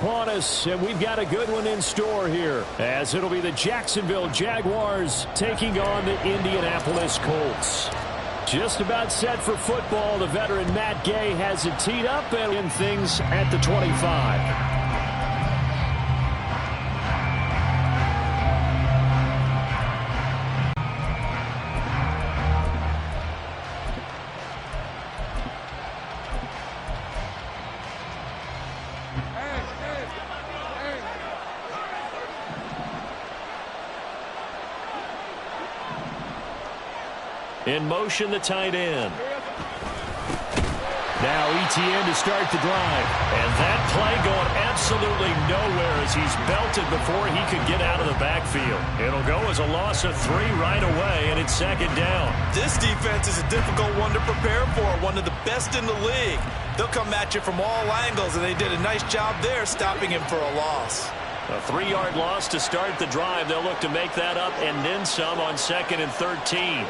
upon us, and we've got a good one in store here, as it'll be the Jacksonville Jaguars taking on the Indianapolis Colts. Just about set for football. The veteran Matt Gay has it teed up and in things at the 25. In motion, the tight end. Now ETN to start the drive. And that play going absolutely nowhere as he's belted before he could get out of the backfield. It'll go as a loss of 3 right away, and it's second down. This defense is a difficult one to prepare for, one of the best in the league. They'll come at you from all angles, and they did a nice job there stopping him for a loss. A 3-yard loss to start the drive. They'll look to make that up and then some on 2nd and 13.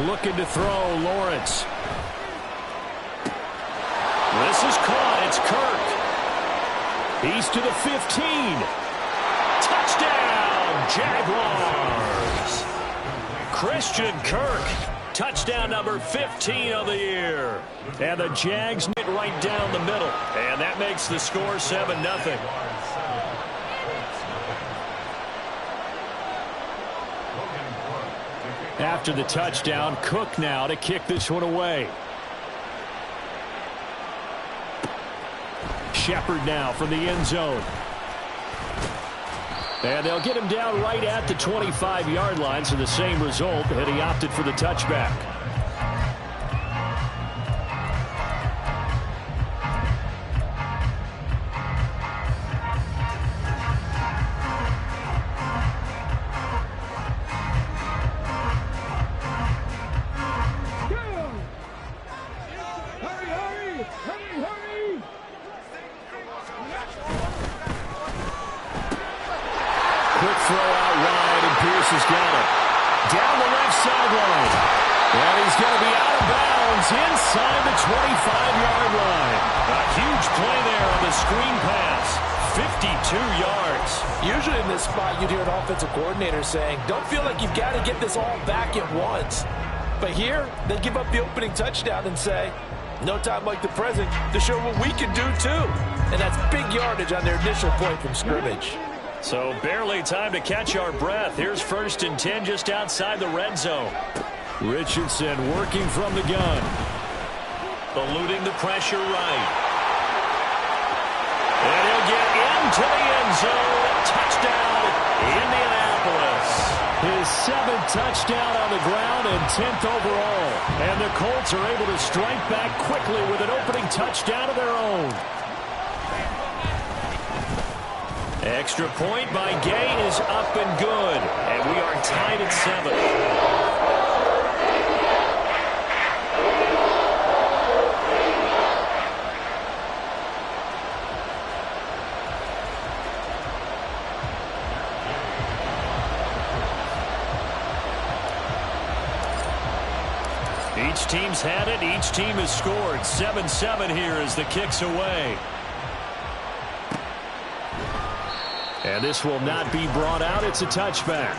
Looking to throw, Lawrence. This is caught. It's Kirk. He's to the 15. Touchdown, Jaguars. Christian Kirk. Touchdown number 15 of the year. And the Jags hit right down the middle. And that makes the score 7-0. After the touchdown, Cook now to kick this one away. Shepard now from the end zone. And they'll get him down right at the 25-yard line, so the same result, and he opted for the touchback. Inside the 25-yard line. A huge play there on the screen pass. 52 yards. Usually in this spot, you'd hear an offensive coordinator saying, don't feel like you've got to get this all back at once. But here, they give up the opening touchdown and say, no time like the present to show what we can do too. And that's big yardage on their initial point from scrimmage. So barely time to catch our breath. Here's 1st and 10 just outside the red zone. Richardson working from the gun. Eluding the pressure right. And he'll get into the end zone. Touchdown, Indianapolis. His 7th touchdown on the ground and 10th overall. And the Colts are able to strike back quickly with an opening touchdown of their own. Extra point by Gay is up and good. And we are tied at 7. Each team's had it. Each team has scored. 7-7 here as the kick's away. And this will not be brought out. It's a touchback.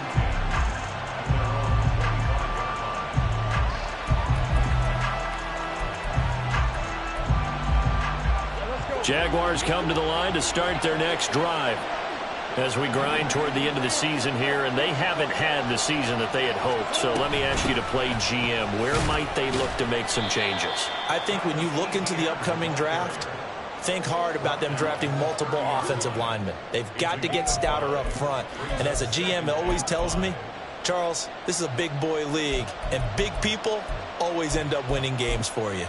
Jaguars come to the line to start their next drive as we grind toward the end of the season here, and they haven't had the season that they had hoped. So let me ask you to play GM. Where might they look to make some changes? I think when you look into the upcoming draft, think hard about them drafting multiple offensive linemen. They've got to get stouter up front. And as a GM, it always tells me, Charles, this is a big boy league, and big people always end up winning games for you.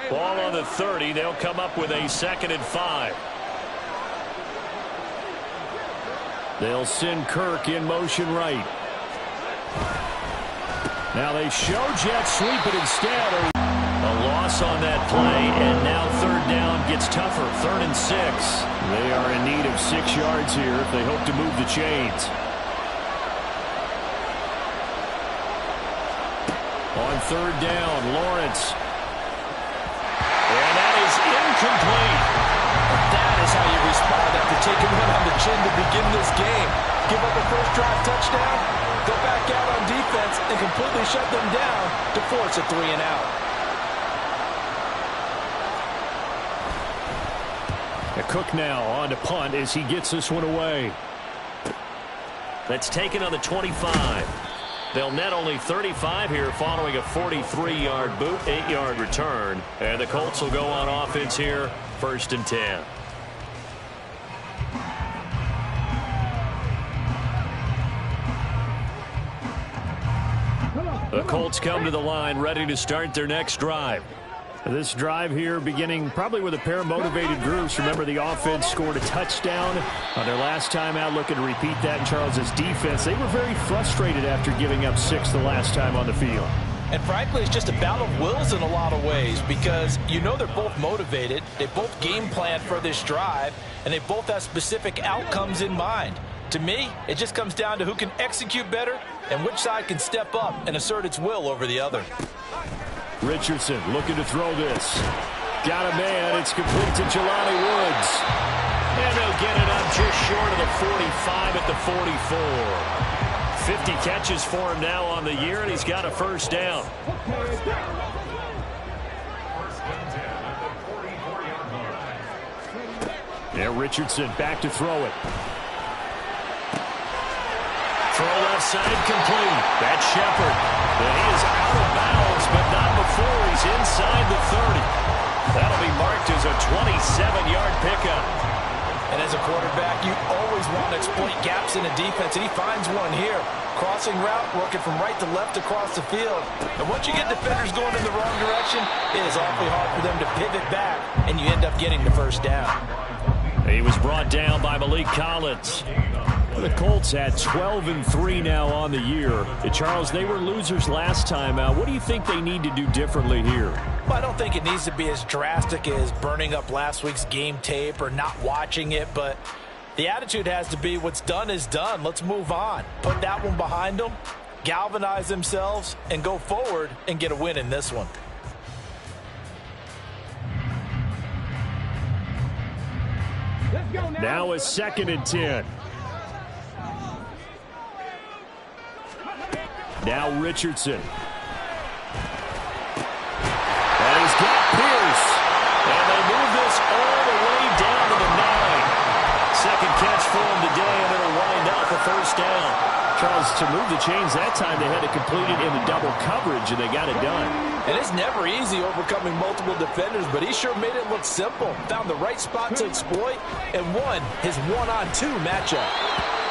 Ball on the 30. They'll come up with a 2nd and 5. They'll send Kirk in motion right. Now they show jet sweep it instead. A loss on that play, and now 3rd down gets tougher. 3rd and 6. They are in need of 6 yards here if they hope to move the chains. On 3rd down, Lawrence. incomplete. That is how you respond after taking one on the chin to begin this game. Give up a first drive touchdown, go back out on defense, and completely shut them down to force a 3-and-out. Cook now on to punt as he gets this one away. That's taken on the 25. They'll net only 35 here following a 43-yard boot, 8-yard return. And the Colts will go on offense here, 1st and 10. The Colts come to the line ready to start their next drive. This drive here beginning probably with a pair of motivated groups. Remember, the offense scored a touchdown on their last time out, looking to repeat that in Charles's defense. They were very frustrated after giving up 6 the last time on the field. And frankly, it's just a battle of wills in a lot of ways because you know they're both motivated, they both game plan for this drive, and they both have specific outcomes in mind. To me, it just comes down to who can execute better and which side can step up and assert its will over the other. Richardson looking to throw this. Got a man. It's complete to Jelani Woods. And they'll get it up just short of the 45 at the 44. 50 catches for him now on the year, and he's got a first down. Yeah, Richardson back to throw it. Throw left side complete. That's Shepard. And he is out of bounds, but not before he's inside the 30. That'll be marked as a 27-yard pickup. And as a quarterback, you always want to exploit gaps in the defense, and he finds one here. Crossing route, working from right to left across the field. And once you get defenders going in the wrong direction, it is awfully hard for them to pivot back, and you end up getting the first down. He was brought down by Malik Collins. The Colts at 12-3 now on the year. Charles, they were losers last time out. What do you think they need to do differently here? Well, I don't think it needs to be as drastic as burning up last week's game tape or not watching it, but the attitude has to be what's done is done. Let's move on. Put that one behind them, galvanize themselves, and go forward and get a win in this one. Now a 2nd and 10. Now Richardson. And he's got Pierce. And they move this all the way down to the 9. Second catch for him today, and it'll wind out the first down. Charles, to move the chains that time, they had to complete it in the double coverage, and they got it done. And it's never easy overcoming multiple defenders, but he sure made it look simple. Found the right spot to exploit and won his 1-on-2 matchup.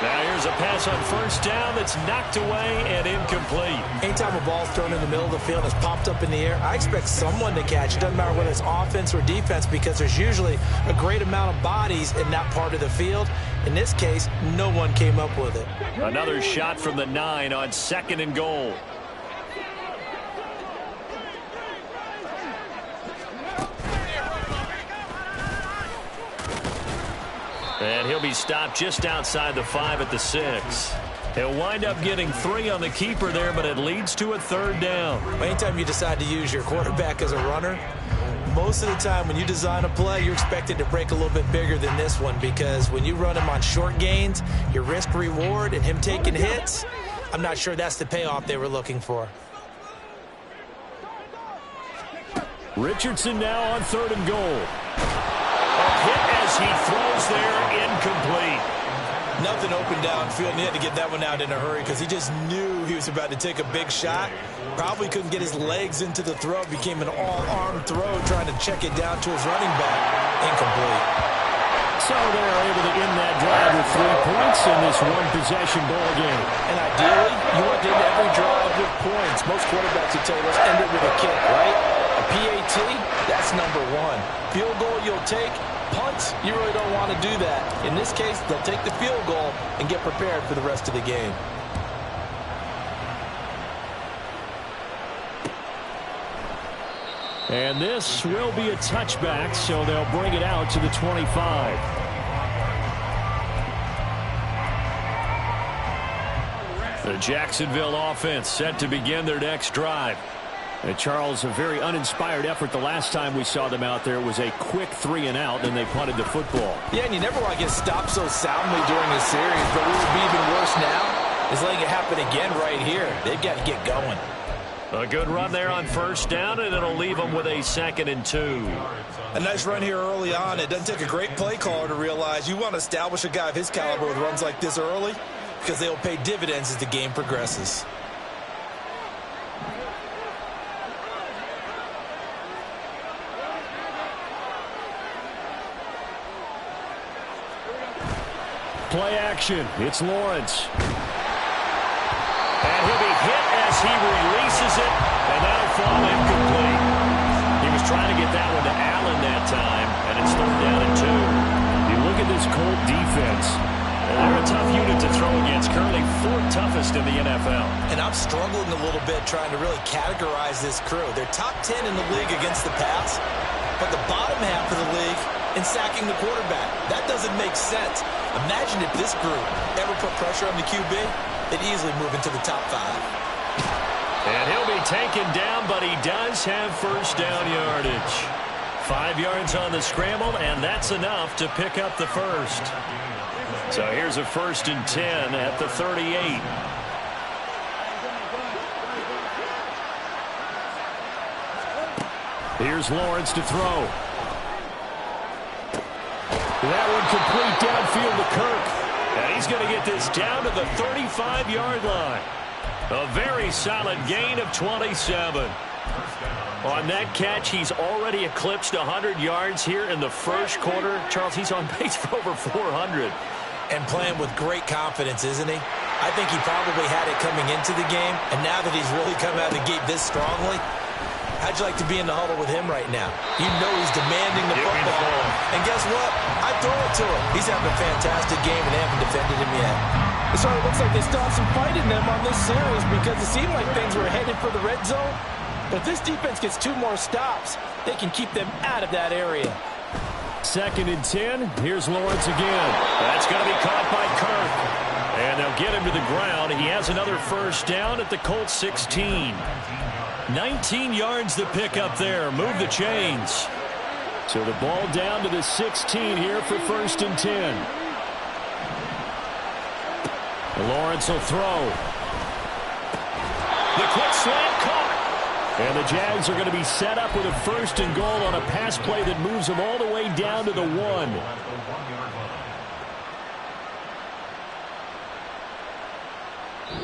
Now here's a pass on first down that's knocked away and incomplete. Anytime a ball's thrown in the middle of the field and it's popped up in the air, I expect someone to catch. It doesn't matter whether it's offense or defense because there's usually a great amount of bodies in that part of the field. In this case, no one came up with it. Another shot from the 9 on 2nd and goal. And he'll be stopped just outside the 5 at the 6. He'll wind up getting 3 on the keeper there, but it leads to a 3rd down. Anytime you decide to use your quarterback as a runner, most of the time when you design a play, you're expected to break a little bit bigger than this one because when you run him on short gains, your risk-reward and him taking hits, I'm not sure that's the payoff they were looking for. Richardson now on 3rd and goal. Hit as he throws there, incomplete. Nothing open downfield, and he had to get that one out in a hurry because he just knew he was about to take a big shot. Probably couldn't get his legs into the throw. Became an all-arm throw trying to check it down to his running back. Incomplete. So they're able to end that drive with 3 points in this one-possession ball game. And ideally, you want to end every drive with points. Most quarterbacks would tell you, let's end it with a kick, right? A PAT, that's number 1. Field goal you'll take. Punts, you really don't want to do that. In this case, they'll take the field goal and get prepared for the rest of the game. And this will be a touchback, so they'll bring it out to the 25. The Jacksonville offense set to begin their next drive. And Charles, a very uninspired effort the last time we saw them out there. Was a quick 3-and-out, and they punted the football. Yeah, and you never want to get stopped so soundly during a series, but what would be even worse now is letting it happen again right here. They've got to get going. A good run there on first down, and it'll leave them with a 2nd and 2. A nice run here early on. It doesn't take a great play caller to realize you want to establish a guy of his caliber with runs like this early because they'll pay dividends as the game progresses. Play action. It's Lawrence. And he'll be hit as he releases it, and that'll fall incomplete. He was trying to get that one to Allen that time, and it's 3rd down and 2. You look at this Colt defense. They're a tough unit to throw against, currently 4th toughest in the NFL. And I'm struggling a little bit trying to really categorize this crew. They're top 10 in the league against the pass, but the bottom half of the league in sacking the quarterback. That doesn't make sense. Imagine if this group ever put pressure on the QB, they'd easily move into the top 5. And he'll be taken down, but he does have first down yardage. 5 yards on the scramble, and that's enough to pick up the first. So here's a 1st and 10 at the 38. Here's Lawrence to throw. That one complete downfield to Kirk. And he's going to get this down to the 35-yard line. A very solid gain of 27. On that catch, he's already eclipsed 100 yards here in the first quarter. Charles, he's on pace for over 400. And playing with great confidence, isn't he? I think he probably had it coming into the game, and now that he's really come out of the gate this strongly, how'd you like to be in the huddle with him right now? You know he's demanding the football. And guess what? I throw it to him. He's having a fantastic game, and they haven't defended him yet. It sort of looks like they still have some fight in them on this series because it seemed like things were headed for the red zone. But if this defense gets 2 more stops, they can keep them out of that area. 2nd and 10. Here's Lawrence again. That's going to be caught by Kirk. And they'll get him to the ground. He has another first down at the Colts 16. 19 yards to pick up there. Move the chains. So the ball down to the 16 here for 1st and 10. Lawrence will throw. The quick slant caught. And the Jags are going to be set up with a 1st and goal on a pass play that moves them all the way down to the 1.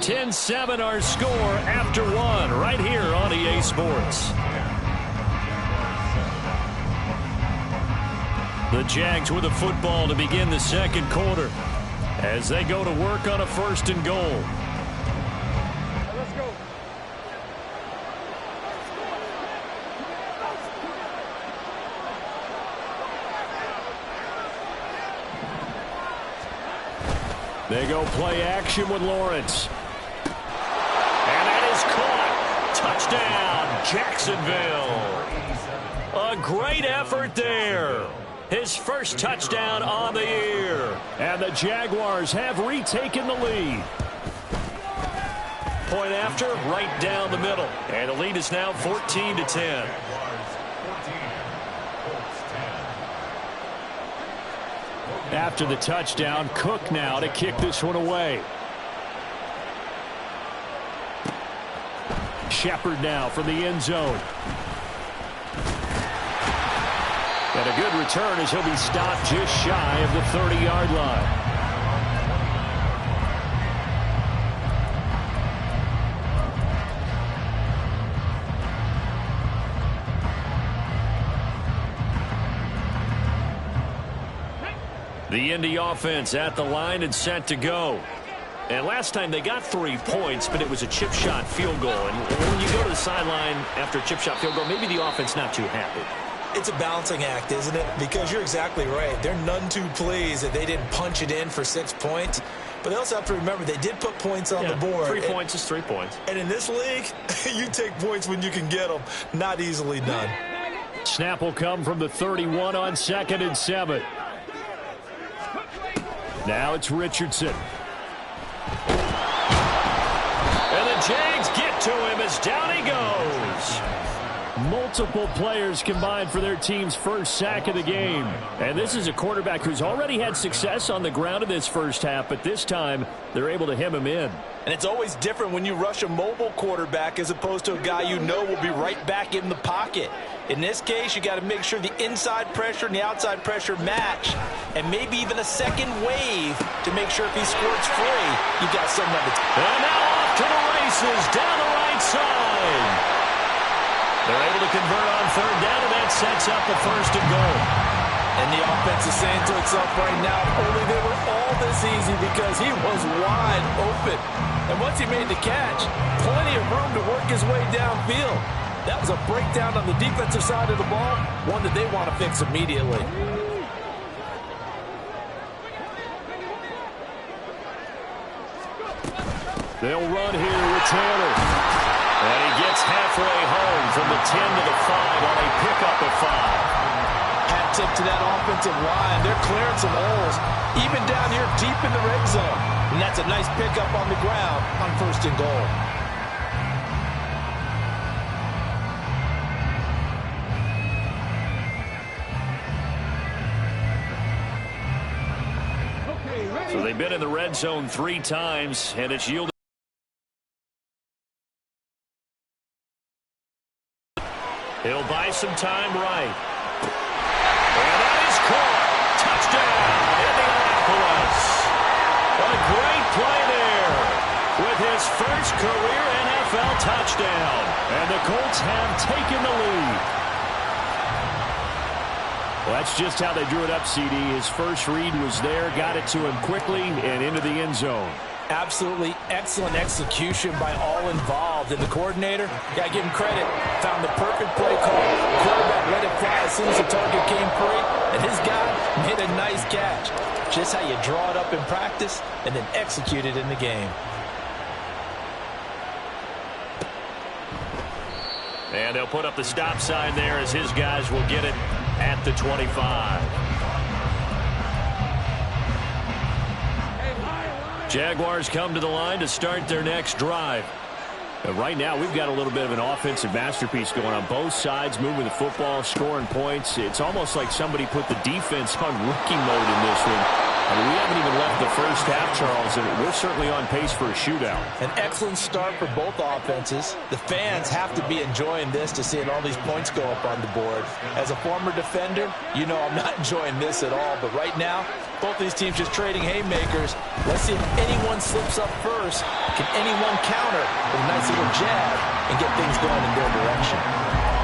"10-7 our score after 1 right here on EA Sports. The Jags with the football to begin the 2nd quarter as they go to work on a 1st and goal. Let's go. They go play action with Lawrence. And that is caught. Touchdown, Jacksonville. A great effort there. His first touchdown on the year. And the Jaguars have retaken the lead. Point after, right down the middle. And the lead is now 14-10. After the touchdown, Cook now to kick this one away. Shepard now from the end zone. And a good return as he'll be stopped just shy of the 30-yard line. The Indy offense at the line and set to go. And last time they got 3 points, but it was a chip shot field goal. And when you go to the sideline after a chip shot field goal, maybe the offense not too happy. It's a balancing act, isn't it? Because you're exactly right. They're none too pleased that they didn't punch it in for 6 points. But they also have to remember they did put points on the board. 3 points is 3 points. And in this league, you take points when you can get them. Not easily done. Snap will come from the 31 on 2nd and 7. Now it's Richardson. And the Jags get to him as down he goes. Multiple players combined for their team's first sack of the game. And this is a quarterback who's already had success on the ground in this first half, but this time they're able to hem him in. And it's always different when you rush a mobile quarterback as opposed to a guy you know will be right back in the pocket. In this case, you got to make sure the inside pressure and the outside pressure match, and maybe even a second wave to make sure if he squirts free, you got someone that's... And now off to the races down the right side. They're able to convert on third down, and that sets up the first and goal. And the offense is saying to itself right now, only they were all this easy because he was wide open. And once he made the catch, plenty of room to work his way downfield. That was a breakdown on the defensive side of the ball, one that they want to fix immediately. They'll run here with Taylor. And he gets halfway home from the 10 to the 5 on a pickup of 5. Hat tip to that offensive line. They're clearing some holes, even down here deep in the red zone. And that's a nice pickup on the ground on first and goal. So they've been in the red zone 3 times, and it's yielded. He'll buy some time right. And that is caught. Touchdown, Indianapolis. What a great play there with his first career NFL touchdown. And the Colts have taken the lead. Well, that's just how they drew it up, CD. His first read was there, got it to him quickly, and into the end zone. Absolutely excellent execution by all involved. And the coordinator, got to give him credit, found the perfect play call. Quarterback let it fly as soon as the target came free, and his guy made a nice catch. Just how you draw it up in practice and then execute it in the game. And they'll put up the stop sign there as his guys will get it at the 25. Jaguars come to the line to start their next drive. Right now, we've got a little bit of an offensive masterpiece going on both sides, moving the football, scoring points. It's almost like somebody put the defense on rookie mode in this one. I mean, we haven't even left the first half, Charles, and we're certainly on pace for a shootout. An excellent start for both offenses. The fans have to be enjoying this to seeing all these points go up on the board. As a former defender, you know I'm not enjoying this at all. But right now, both these teams just trading haymakers. Let's see if anyone slips up first. Can anyone counter with a nice little jab and get things going in their direction?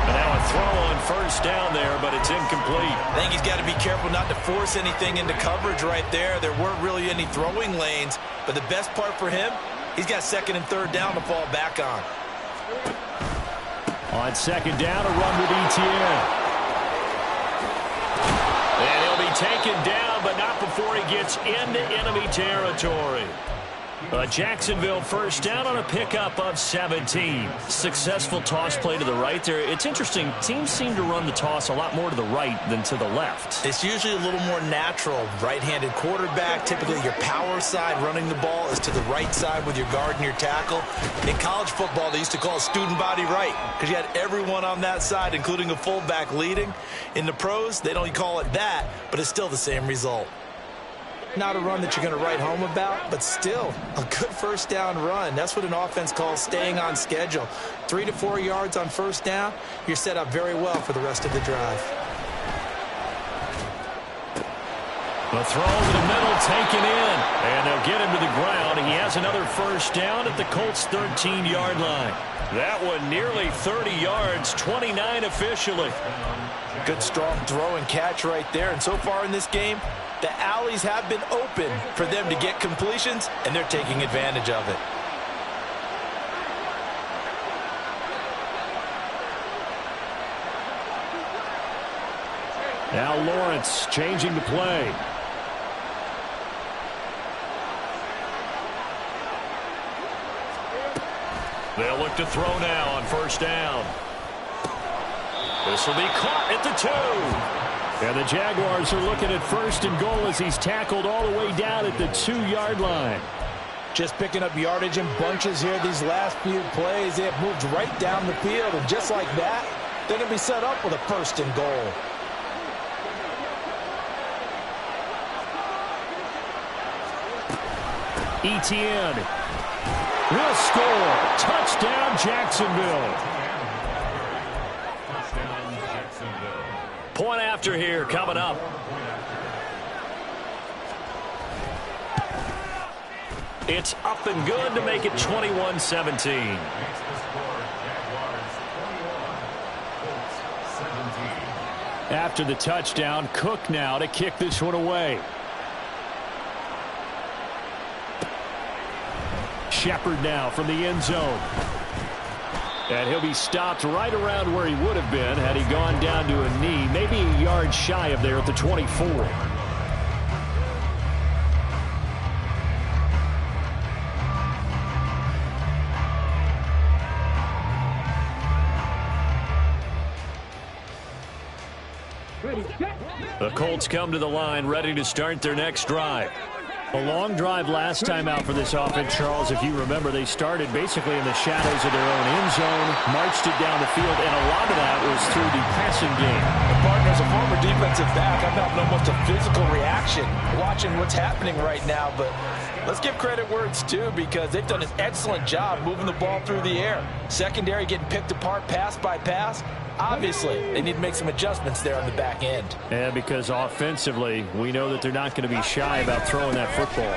And now a throw on first down there, but it's incomplete. I think he's got to be careful not to force anything into coverage right there. There weren't really any throwing lanes, but the best part for him, he's got second and third down to fall back on. On second down, a run with Etienne. And he'll be taken down, but not before he gets into enemy territory. Jacksonville first down on a pickup of 17. Successful toss play to the right there. It's interesting. Teams seem to run the toss a lot more to the right than to the left. It's usually a little more natural. Right-handed quarterback, typically your power side running the ball is to the right side with your guard and your tackle. In college football, they used to call it student body right because you had everyone on that side, including a fullback leading. In the pros, they don't call it that, but it's still the same result. Not a run that you're going to write home about, but still a good first down run. That's what an offense calls staying on schedule. 3 to 4 yards on first down, you're set up very well for the rest of the drive. The throw to the middle taken in, and they'll get him to the ground. He has another first down at the Colts' 13-yard line. That one nearly 30 yards, 29 officially. Good strong throw and catch right there. And so far in this game, the alleys have been open for them to get completions, and they're taking advantage of it. Now Lawrence changing the play. They'll look to throw now on first down. This will be caught at the 2. And the Jaguars are looking at first and goal as he's tackled all the way down at the 2-yard line. Just picking up yardage in bunches here these last few plays. They have moved right down the field, and just like that, They're going to be set up with a 1st and goal. ETN will score. Touchdown, Jacksonville. Point after here coming up. It's up and good to make it 21-17. After the touchdown, Cook now to kick this one away. Shepard now from the end zone. And he'll be stopped right around where he would have been had he gone down to a knee, maybe a yard shy of there at the 24. The Colts come to the line ready to start their next drive. A long drive last time out for this offense, Charles. If you remember, they started basically in the shadows of their own end zone, marched it down the field, and a lot of that was through the passing game. And partner, as a former defensive back, I'm having almost a physical reaction watching what's happening right now. But let's give credit where it's due, because they've done an excellent job moving the ball through the air. Secondary getting picked apart pass by pass. Obviously, they need to make some adjustments there on the back end. And because offensively, we know that they're not going to be shy about throwing that football.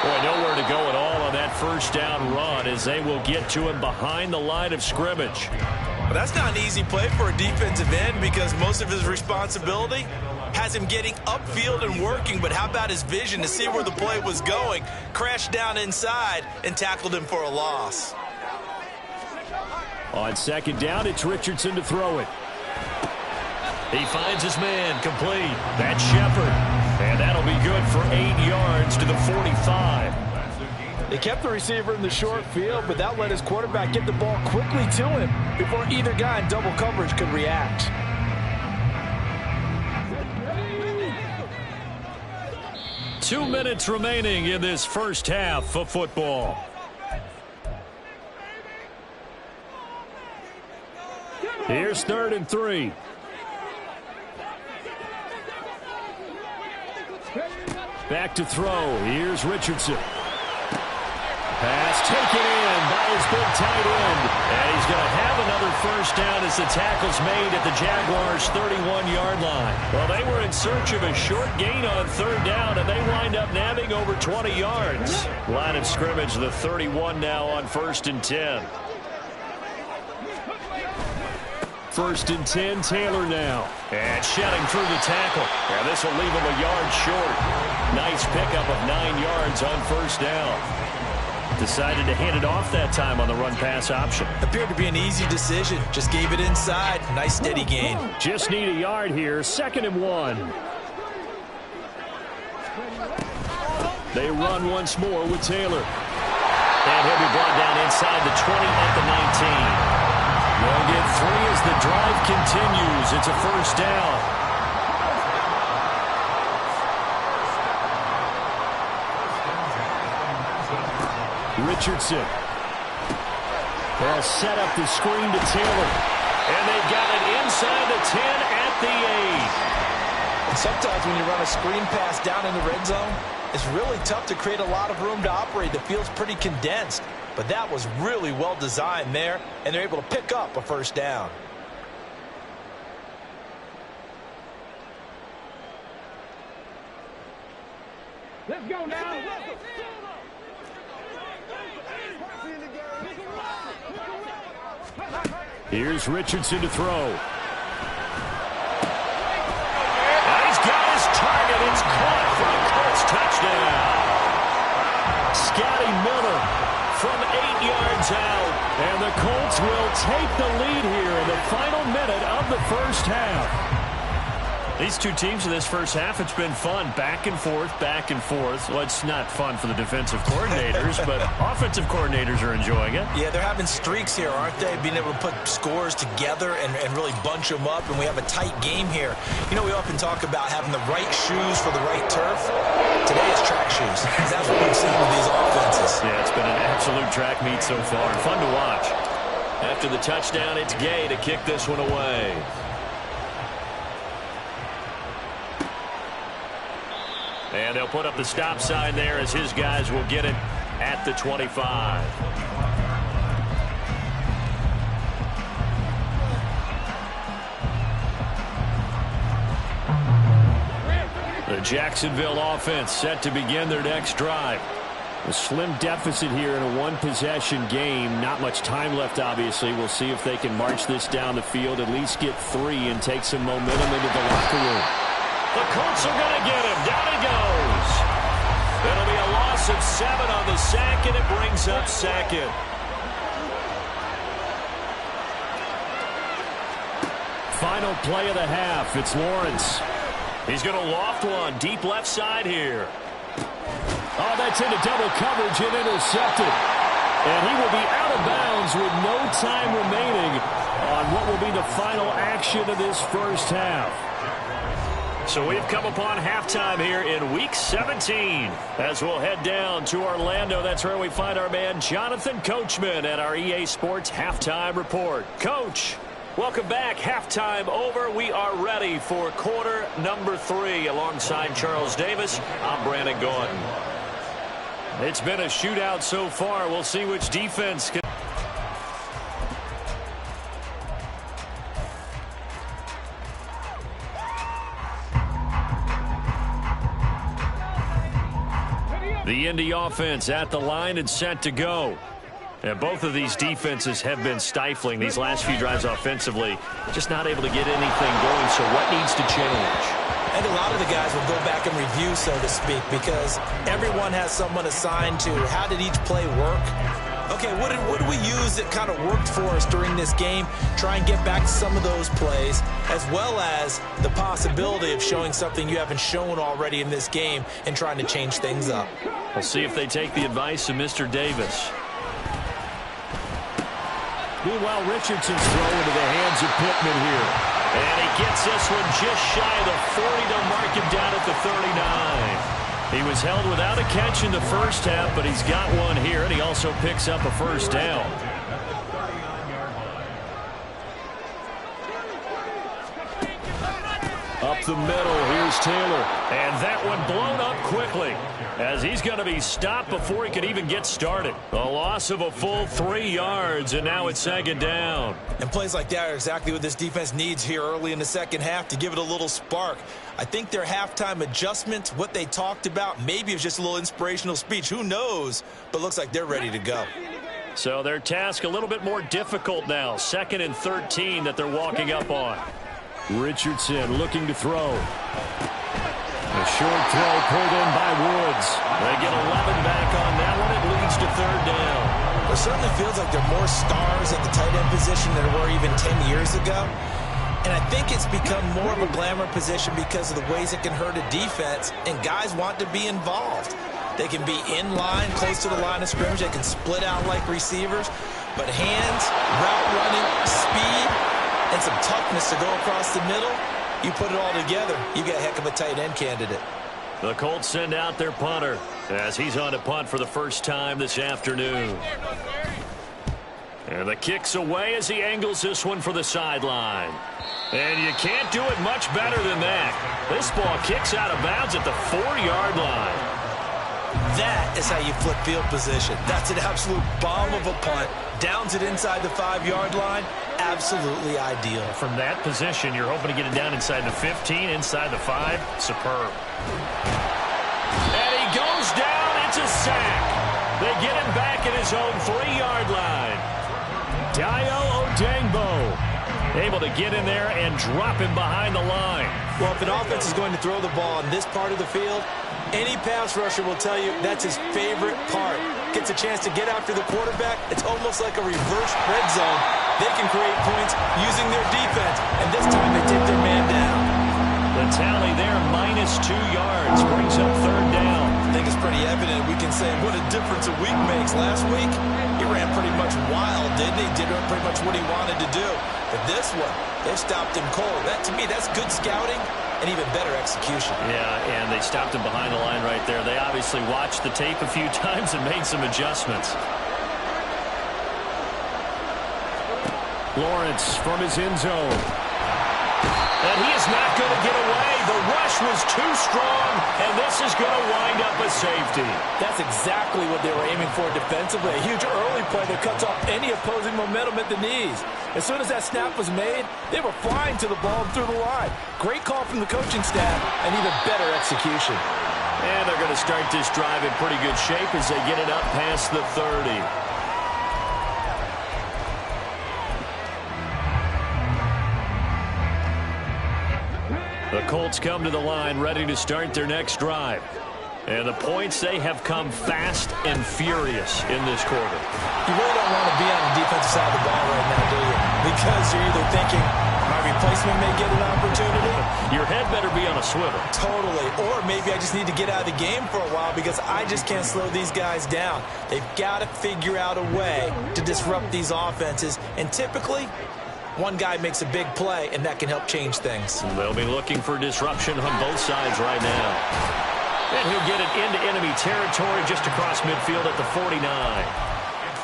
Boy, nowhere to go at all on that 1st down run as they will get to him behind the line of scrimmage. Well, that's not an easy play for a defensive end, because most of his responsibility has him getting upfield and working. But how about his vision to see where the play was going, crashed down inside, and tackled him for a loss. On 2nd down, it's Richardson to throw it. He finds his man complete. That's Shepard. And that'll be good for 8 yards to the 45. They kept the receiver in the short field, but that let his quarterback get the ball quickly to him before either guy in double coverage could react. Two minutes remaining in this first half of football. Here's 3rd and 3. Back to throw. Here's Richardson. Pass taken in by his big tight end. And he's going to have another 1st down as the tackle's made at the Jaguars' 31-yard line. Well, they were in search of a short gain on 3rd down, and they wind up nabbing over 20 yards. Line of scrimmage, the 31 now on 1st and 10. 1st and 10, Taylor now. And shedding through the tackle. And this will leave him a yard short. Nice pickup of 9 yards on 1st down. Decided to hand it off that time on the run-pass option. Appeared to be an easy decision. Just gave it inside. Nice steady gain. Just need a yard here. 2nd and 1. They run once more with Taylor. And he'll be brought down inside the 20 at the 19. They'll get 3 as the drive continues. It's a 1st down. Richardson. They'll set up the screen to Taylor. And they've got it inside the 10 at the 8. And sometimes when you run a screen pass down in the red zone, it's really tough to create a lot of room to operate. The field's pretty condensed. But that was really well designed there, and they're able to pick up a 1st down. Let's go now. Here's Richardson to throw. And he's got his target. It's caught for a Colts touchdown. Scotty Miller from 8 yards out. And the Colts will take the lead here in the final minute of the 1st half. These two teams in this first half, it's been fun. Back and forth, back and forth. Well, it's not fun for the defensive coordinators, but offensive coordinators are enjoying it. Yeah, they're having streaks here, aren't they? Being able to put scores together and really bunch them up, and we have a tight game here. You know, we often talk about having the right shoes for the right turf. Today is track shoes. That's what we've seen with these offenses. Yeah, it's been an absolute track meet so far. Fun to watch. After the touchdown, it's Gay to kick this one away. And they'll put up the stop sign there as his guys will get it at the 25. The Jacksonville offense set to begin their next drive. A slim deficit here in a one-possession game. Not much time left, obviously. We'll see if they can march this down the field, at least get 3 and take some momentum into the locker room. The Colts are going to get him. Down he goes. It'll be a loss of 7 on the sack, and it brings up second. Final play of the half. It's Lawrence. He's going to loft one deep left side here. Oh, that's into double coverage and intercepted. And he will be out of bounds with no time remaining on what will be the final action of this first half. So we've come upon halftime here in Week 17. As we'll head down to Orlando, that's where we find our man Jonathan Coachman at our EA Sports Halftime Report. Coach, welcome back. Halftime over. We are ready for quarter number 3. Alongside Charles Davis, I'm Brandon Gordon. It's been a shootout so far. We'll see which defense can. The Indy offense at the line and set to go. And both of these defenses have been stifling these last few drives offensively. Just not able to get anything going, so what needs to change? I think a lot of the guys will go back and review, so to speak, because everyone has someone assigned to how did each play work. Okay, what did we use that kind of worked for us during this game? Try and get back to some of those plays, as well as the possibility of showing something you haven't shown already in this game and trying to change things up. We'll see if they take the advice of Mr. Davis. Meanwhile, Richardson's throw into the hands of Pittman here. And he gets this one just shy of the 40 to mark him down at the 39. He was held without a catch in the first half, but he's got one here, and he also picks up a first down. Up the middle, here's Taylor. And that one blown up quickly, as he's going to be stopped before he could even get started. A loss of a full 3 yards, and now it's second down. And plays like that are exactly what this defense needs here early in the second half to give it a little spark. I think their halftime adjustments, what they talked about, maybe it was just a little inspirational speech. Who knows? But looks like they're ready to go. So their task a little bit more difficult now. 2nd and 13 that they're walking up on. Richardson looking to throw. A short throw pulled in by Woods. They get 11 back on that one. It leads to 3rd down. It certainly feels like there are more stars at the tight end position than there were even 10 years ago. And I think it's become more of a glamour position because of the ways it can hurt a defense, and guys want to be involved. They can be in line, close to the line of scrimmage. They can split out like receivers. But hands, route running, speed, and some toughness to go across the middle, you put it all together, you got a heck of a tight end candidate. The Colts send out their punter as he's on to punt for the first time this afternoon. And the kick's away as he angles this one for the sideline. And you can't do it much better than that. This ball kicks out of bounds at the 4-yard line. That is how you flip field position. That's an absolute bomb of a punt. Downs it inside the 5-yard line. Absolutely ideal. From that position, you're hoping to get it down inside the 15, inside the 5. Superb. And he goes down. It's a sack. They get him back at his own 3-yard line. Dio Odengbo able to get in there and drop him behind the line. Well, if an offense is going to throw the ball in this part of the field, any pass rusher will tell you that's his favorite part. Gets a chance to get after the quarterback. It's almost like a reverse red zone. They can create points using their defense, and this time they take their man down. The tally there, -2 yards, brings up 3rd down. I think it's pretty evident. We can say what a difference a week makes. Last week, he ran pretty much wild, didn't he? Did pretty much what he wanted to do. But this one, they stopped him cold. That, to me, that's good scouting and even better execution. Yeah, and they stopped him behind the line right there. They obviously watched the tape a few times and made some adjustments. Lawrence from his end zone. And he is not going to get away. The rush was too strong, and this is going to wind up a safety. That's exactly what they were aiming for defensively. A huge early play that cuts off any opposing momentum at the knees. As soon as that snap was made, they were flying to the ball and through the line. Great call from the coaching staff, and even better execution. And they're going to start this drive in pretty good shape as they get it up past the 30. The Colts come to the line ready to start their next drive. And the points, they have come fast and furious in this quarter. You really don't want to be on the defensive side of the ball right now, do you? Because you're either thinking my replacement may get an opportunity. Your head better be on a swivel. Totally. Or maybe I just need to get out of the game for a while because I just can't slow these guys down. They've got to figure out a way to disrupt these offenses. And typically, one guy makes a big play, and that can help change things. They'll be looking for disruption on both sides right now. And he'll get it into enemy territory just across midfield at the 49.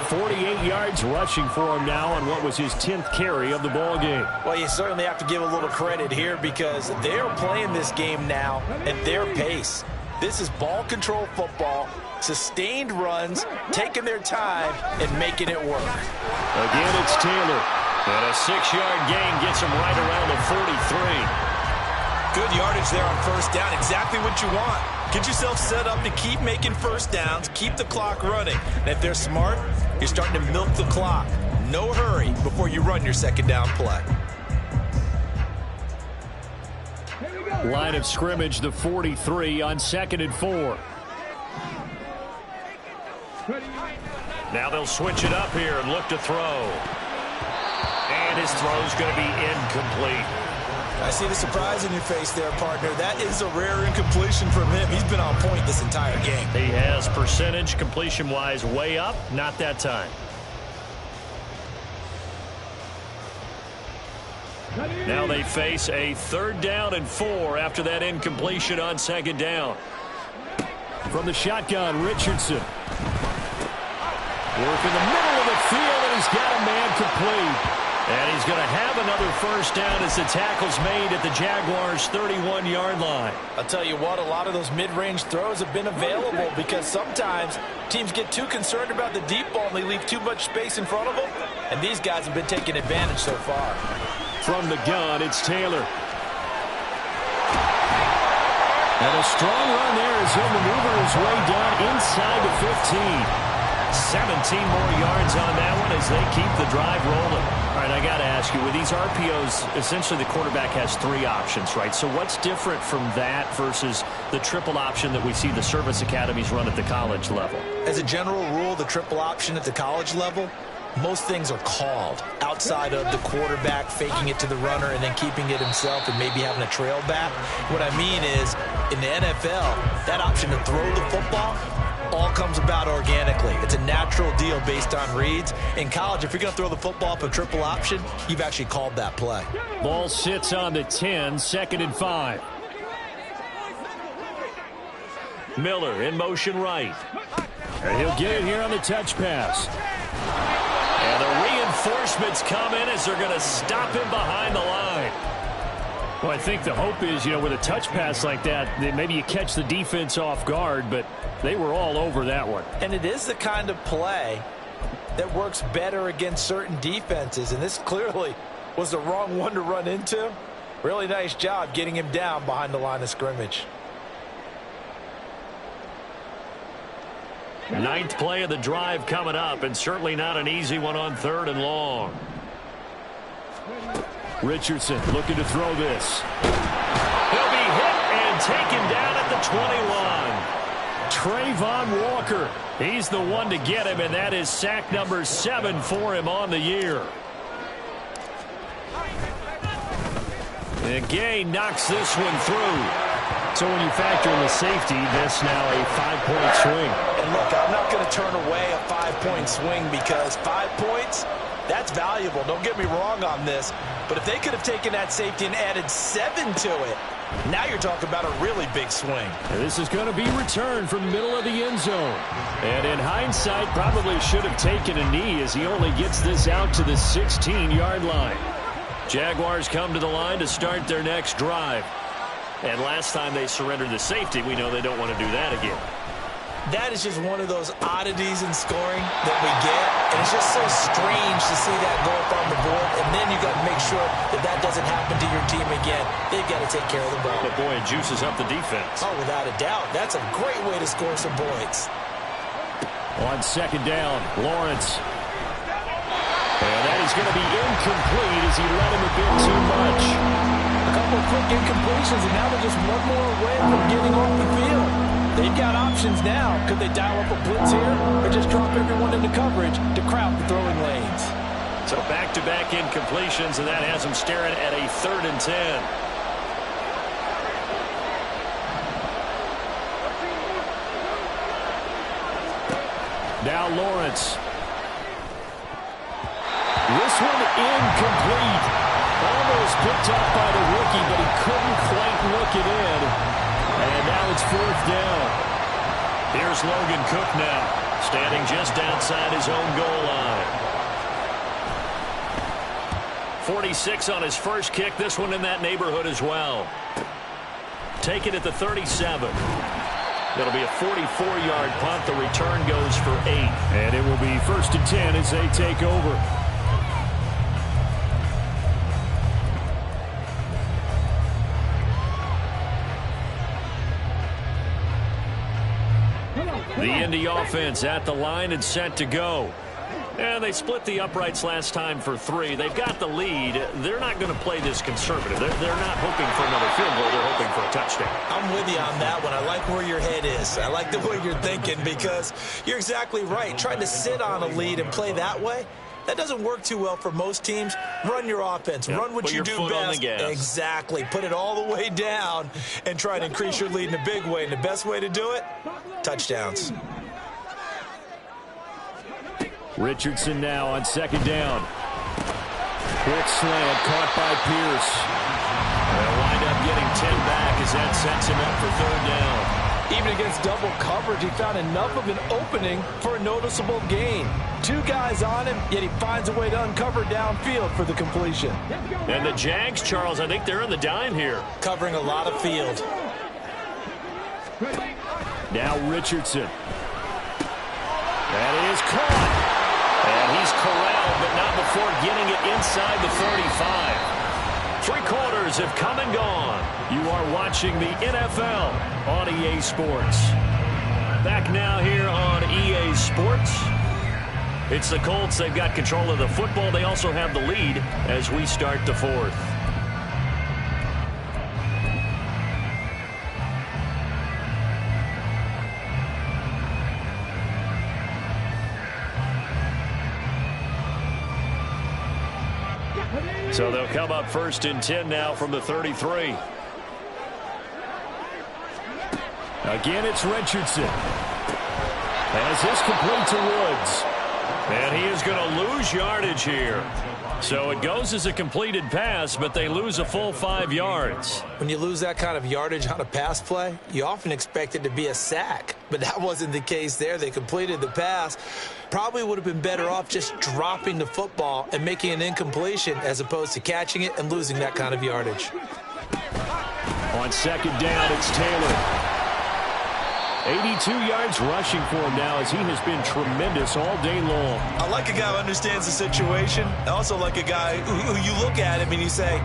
48 yards rushing for him now on what was his 10th carry of the ball game. Well, you certainly have to give a little credit here because they're playing this game now at their pace. This is ball control football, sustained runs, taking their time, and making it work. Again, it's Taylor. And a 6-yard gain gets him right around the 43. Good yardage there on first down. Exactly what you want. Get yourself set up to keep making first downs, keep the clock running. And if they're smart, you're starting to milk the clock. No hurry before you run your second down play. Line of scrimmage, the 43 on 2nd and 4. Now they'll switch it up here and look to throw. And his throw's going to be incomplete. I see the surprise in your face there, partner. That is a rare incompletion from him. He's been on point this entire game. He has percentage completion-wise way up. Not that time. Now they face a 3rd down and 4 after that incompletion on 2nd down. From the shotgun, Richardson. Work in the middle of the field, and he's got a man complete. And he's going to have another first down as the tackle's made at the Jaguars' 31-yard line. I'll tell you what, a lot of those mid-range throws have been available because sometimes teams get too concerned about the deep ball and they leave too much space in front of them. And these guys have been taking advantage so far. From the gun, it's Taylor. And a strong run there as he'll maneuver his way down inside the 15. 17 more yards on that one as they keep the drive rolling. All right, I got to ask you, with these RPOs, essentially the quarterback has 3 options, right? So what's different from that versus the triple option that we see the service academies run at the college level? As a general rule, the triple option at the college level, most things are called outside of the quarterback faking it to the runner and then keeping it himself and maybe having a trail back. What I mean is, in the NFL, that option to throw the football all comes about organically. It's a natural deal based on reads. In college, if you're going to throw the football up a triple option, you've actually called that play. Ball sits on the 10, 2nd and 5. Miller in motion right. And he'll get it here on the touch pass. And the reinforcements come in as they're going to stop him behind the line. Well, I think the hope is, with a touch pass like that, that maybe you catch the defense off guard, but they were all over that one. And it is the kind of play that works better against certain defenses, and this clearly was the wrong one to run into. Really nice job getting him down behind the line of scrimmage. 9th play of the drive coming up, and certainly not an easy one on 3rd and long. Richardson looking to throw this. He'll be hit and taken down at the 21. Trayvon Walker. He's the one to get him, and that is sack number 7 for him on the year. And Gay knocks this one through. So when you factor in the safety, that's now a 5-point swing. And look, I'm not going to turn away a 5-point swing because 5 points, That's valuable. Don't get me wrong on this. But if they could have taken that safety and added 7 to it, now you're talking about a really big swing. And this is going to be returned from the middle of the end zone. And in hindsight, probably should have taken a knee as he only gets this out to the 16-yard line. Jaguars come to the line to start their next drive. And last time they surrendered the safety, we know they don't want to do that again. That is just one of those oddities in scoring that we get. And it's just so strange to see that go up on the board. And then you got to make sure that that doesn't happen to your team again. They've got to take care of the ball. But boy, it juices up the defense. Oh, without a doubt. That's a great way to score some points. On second down, Lawrence. And that is going to be incomplete as he led him a bit too much. A couple of quick incompletions, and now they're just one more away from getting off the field. They've got options now. Could they dial up a blitz here or just drop everyone into coverage to crowd the throwing lanes? So back-to-back incompletions, and that has them staring at a 3rd and 10. Now Lawrence. This one incomplete. Almost picked up by the rookie, but he couldn't quite look it in. And now it's 4th down. Here's Logan Cook now, standing just outside his own goal line. 46 on his first kick. This one in that neighborhood as well. Take it at the 37. It'll be a 44-yard punt. The return goes for 8. And it will be 1st and 10 as they take over. The Indy offense at the line and set to go. And they split the uprights last time for 3. They've got the lead. They're not going to play this conservative. They're not hoping for another field goal. They're hoping for a touchdown. I'm with you on that one. I like where your head is. I like the way you're thinking because you're exactly right. Trying to sit on a lead and play that way, that doesn't work too well for most teams. Run your offense. Yep. Run what you do best. Exactly. Put it all the way down and try to increase your lead in a big way. And the best way to do it, touchdowns. Richardson now on second down. Quick slant caught by Pierce. They'll wind up getting 10 back as that sets him up for 3rd down. Even against double coverage, he found enough of an opening for a noticeable gain. 2 guys on him, yet he finds a way to uncover downfield for the completion. And the Jags, Charles, I think they're in the dime here. Covering a lot of field. Now Richardson. That is caught. And he's corralled, but not before getting it inside the 35. 3 quarters have come and gone. You are watching the NFL on EA Sports. Back now here on EA Sports. It's the Colts. They've got control of the football. They also have the lead as we start the 4th. So they'll come up 1st and 10 now from the 33. Again, it's Richardson. As this complete to Woods. And he is going to lose yardage here. So it goes as a completed pass, but they lose a full 5 yards. When you lose that kind of yardage on a pass play, you often expect it to be a sack. But that wasn't the case there. They completed the pass. Probably would have been better off just dropping the football and making an incompletion as opposed to catching it and losing that kind of yardage. On second down, it's Taylor. 82 yards rushing for him now as he has been tremendous all day long. I like a guy who understands the situation. I also like a guy who you look at him and you say,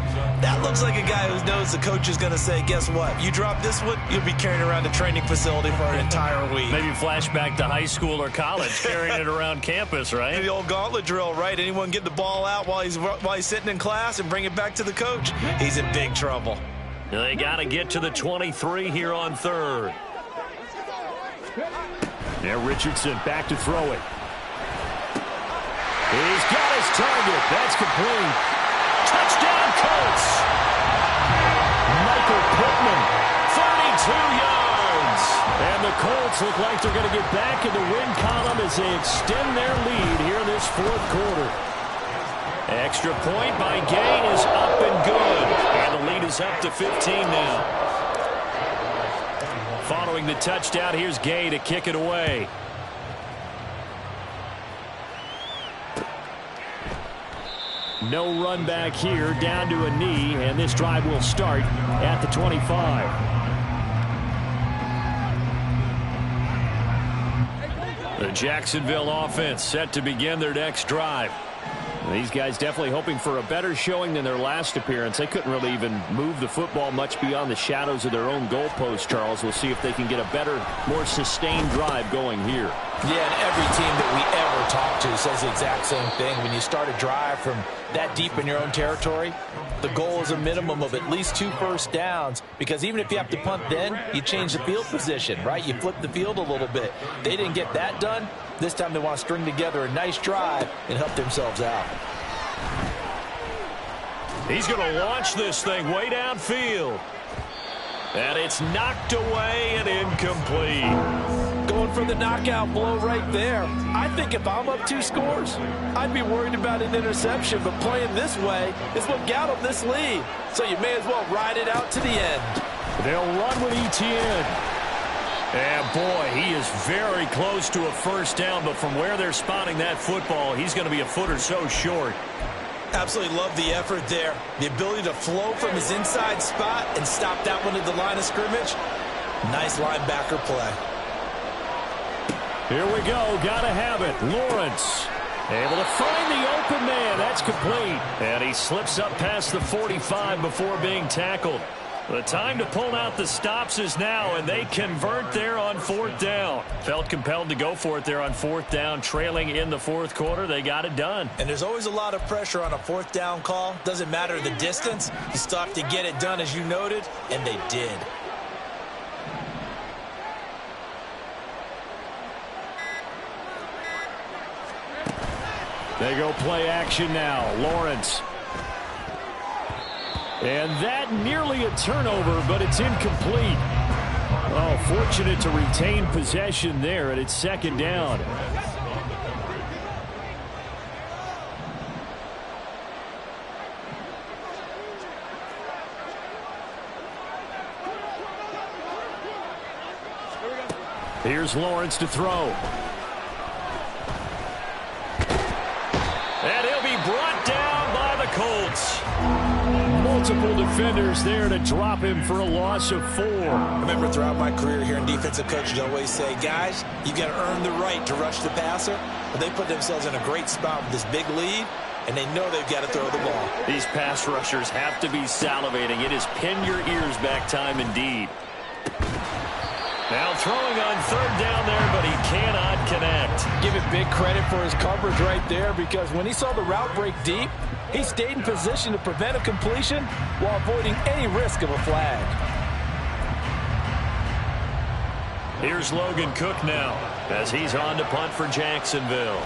that looks like a guy who knows the coach is going to say, guess what? You drop this one, you'll be carrying around the training facility for an entire week. Maybe flashback to high school or college, carrying it around campus, right? The old gauntlet drill, right? Anyone get the ball out while he's sitting in class and bring it back to the coach? He's in big trouble. They got to get to the 23 here on 3rd. Now Richardson back to throw it. He's got his target. That's complete. Touchdown, Colts! Michael Pittman. 32 yards! And the Colts look like they're going to get back in the win column as they extend their lead here in this 4th quarter. Extra point by Gay is up and good. And the lead is up to 15 now. Following the touchdown, here's Gay to kick it away. No run back here, down to a knee, and this drive will start at the 25. The Jacksonville offense set to begin their next drive. These guys definitely hoping for a better showing than their last appearance. They couldn't really even move the football much beyond the shadows of their own goalpost, Charles. We'll see if they can get a better, more sustained drive going here. Yeah, and every team that we ever talk to says the exact same thing. When you start a drive from that deep in your own territory, the goal is a minimum of at least 2 first downs, because even if you have to punt then, you change the field position, right? You flip the field a little bit. They didn't get that done. This time they want to string together a nice drive and help themselves out. He's going to launch this thing way downfield. And it's knocked away and incomplete. Going for the knockout blow right there. I think if I'm up 2 scores, I'd be worried about an interception, but playing this way is what got them this lead. So you may as well ride it out to the end. They'll run with Etienne. And boy, he is very close to a first down, but from where they're spotting that football, he's going to be a foot or so short. Absolutely love the effort there. The ability to flow from his inside spot and stop that one at the line of scrimmage. Nice linebacker play. Here we go. Gotta have it. Lawrence able to find the open man. That's complete. And he slips up past the 45 before being tackled. The time to pull out the stops is now, and they convert there on 4th down. Felt compelled to go for it there on 4th down, trailing in the 4th quarter. They got it done. And there's always a lot of pressure on a 4th down call. Doesn't matter the distance. You still have to get it done, as you noted, and they did. They go play action now. Lawrence. And that nearly a turnover, but it's incomplete. Oh, fortunate to retain possession there, and it's 2nd down. Here's Lawrence to throw. And he'll be brought down by the Colts. Multiple defenders there to drop him for a loss of 4. I remember throughout my career here in defensive coaching, I always say, guys, you got to earn the right to rush the passer. But they put themselves in a great spot with this big lead, and they know they've got to throw the ball. These pass rushers have to be salivating. It is pin your ears back time indeed. Now throwing on 3rd down there, but he cannot connect. Give it big credit for his coverage right there, because when he saw the route break deep, he stayed in position to prevent a completion while avoiding any risk of a flag. Here's Logan Cook now as he's on to punt for Jacksonville.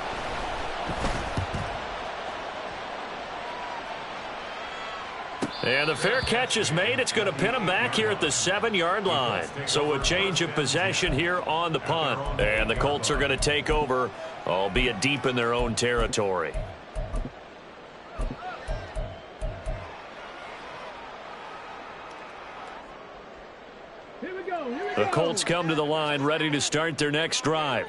And the fair catch is made. It's going to pin him back here at the 7-yard line. So a change of possession here on the punt. And the Colts are going to take over, albeit deep in their own territory. The Colts come to the line ready to start their next drive.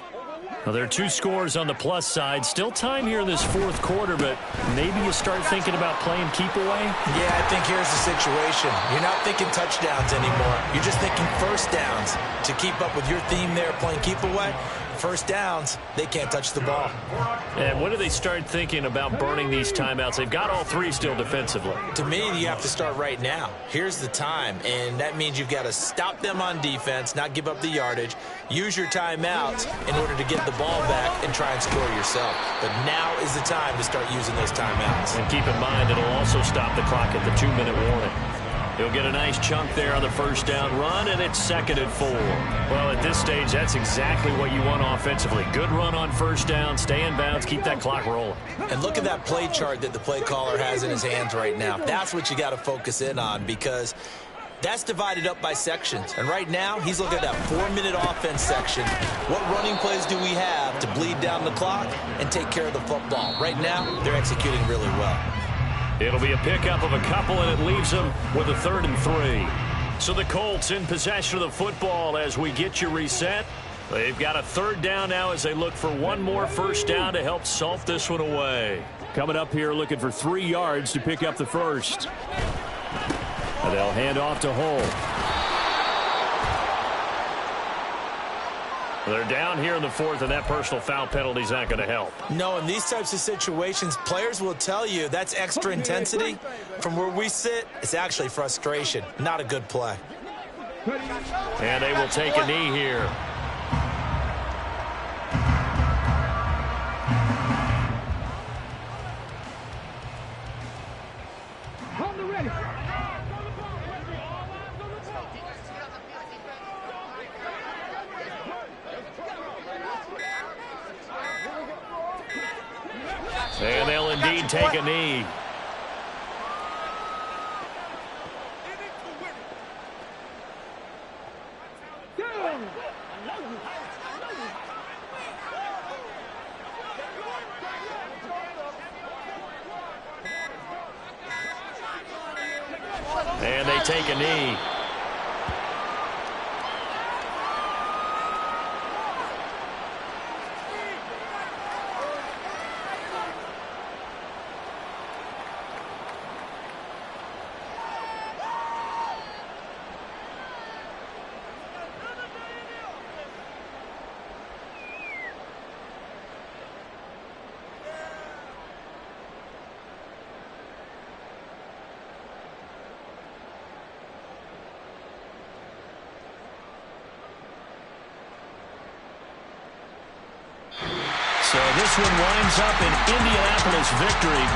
Well, there are 2 scores on the plus side. Still time here in this 4th quarter, but maybe you start thinking about playing keep away? Yeah, I think here's the situation. You're not thinking touchdowns anymore. You're just thinking first downs. To keep up with your theme there, playing keep away, first downs, they can't touch the ball. And when do they start thinking about burning these timeouts? They've got all 3 still defensively. To me, you have to start right now. Here's the time, and that means you've got to stop them on defense, not give up the yardage, use your timeouts in order to get the ball back and try and score yourself. But now is the time to start using those timeouts. And keep in mind, it'll also stop the clock at the 2-minute warning. He'll get a nice chunk there on the first down run, and it's 2nd and 4. Well, at this stage, that's exactly what you want offensively. Good run on first down, stay in bounds, keep that clock rolling. And look at that play chart that the play caller has in his hands right now. That's what you got to focus in on, because That's divided up by sections. And right now, he's looking at that 4-minute offense section. What running plays do we have to bleed down the clock and take care of the football? Right now, they're executing really well. It'll be a pickup of a couple, and it leaves them with a 3rd and 3. So the Colts in possession of the football as we get you reset. They've got a 3rd down now as they look for one more first down to help salt this one away. Coming up here looking for 3 yards to pick up the first. And they'll hand off to Hull. They're down here in the 4th, and that personal foul penalty is not going to help. No, in these types of situations, players will tell you that's extra intensity. From where we sit, it's actually frustration. Not a good play. And they will take a knee here. And they'll indeed take a knee. And they take a knee. So this one winds up an Indianapolis victory.